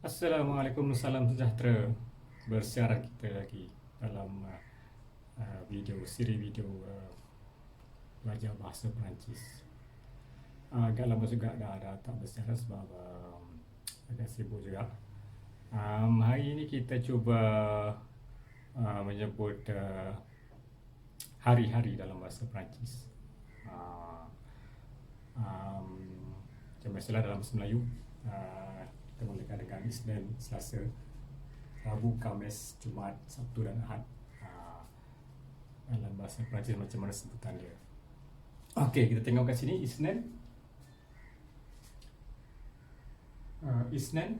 Assalamualaikum, salam sejahtera. Bersiaran kita lagi dalam siri video belajar bahasa Perancis. Agak lama juga dah tak bersiaran sebab agak sibuk juga. Hari ini kita cuba menyebut hari-hari dalam bahasa Perancis. Macam biasalah dalam bahasa Melayu, kita mulakan dengan Isnin, Selasa, Rabu, Khamis, Jumaat, Sabtu dan Ahad. Dalam bahasa Perancis macam mana sebutan dia. Okey, kita tengok kat sini Isnin. Isnin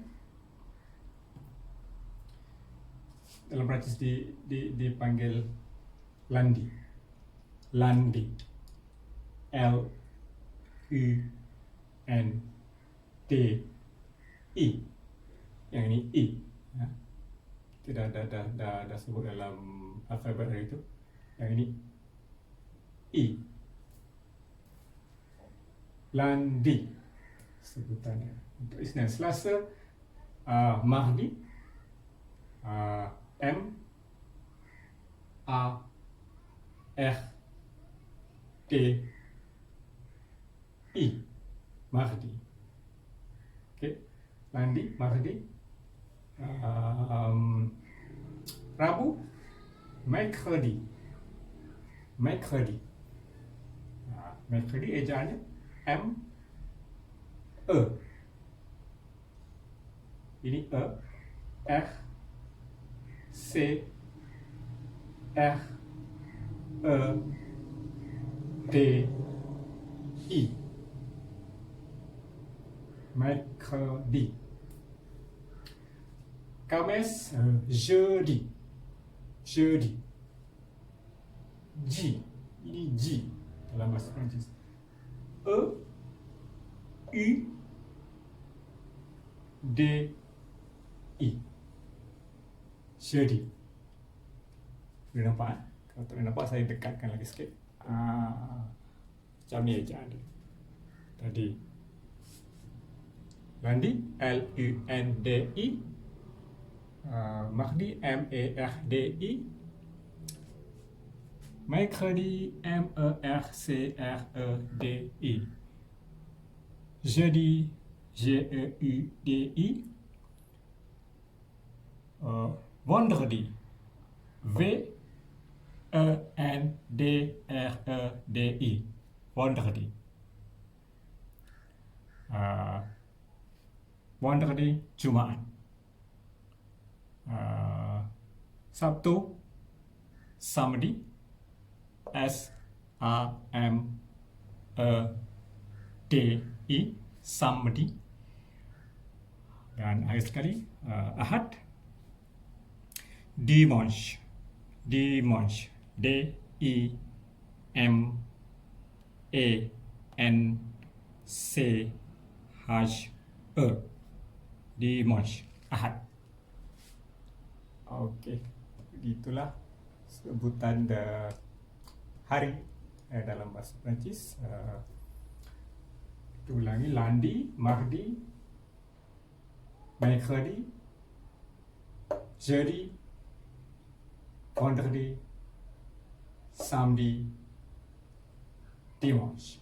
dalam Perancis dipanggil lundi. Lundi. L U N D I. Yang ini I. Kita dah sebut dalam alfabet hari itu. Yang ini I. Lundi sebutannya. Untuk Isnin. Selasa, mardi, M A R D I. Mardi. Okey. Lundi, mardi. Rabu, mercredi. Mercredi. Mercredi ejaannya M E. Ini E, R C R E D I. Mercredi. Khamis, jeudi. Jeudi. G. Ini G dalam bahasa Perancis. E U D I. Jeudi. Boleh nampak? Kalau tak boleh nampak, saya dekatkan lagi sikit. Macam ni ejaan dia. Tadi lundi, L U N D I. Mardi, M A R D I. Mercredi, M E R C R E D I. Jeudi, G E U D I. Vendredi, V E N D R E D I. Vendredi. Vendredi, Jumaat. Sabtu, samedi, S A M E D I, samedi. Dan akhir sekali, Ahad, dimanche. Dimanche, D I M A N C H E. Dimanche, Ahad. Okey, begitulah sebutan hari dalam bahasa Perancis. Kita ulangi: lundi, mardi, mercredi, jeudi, vendredi, samedi, dimanche.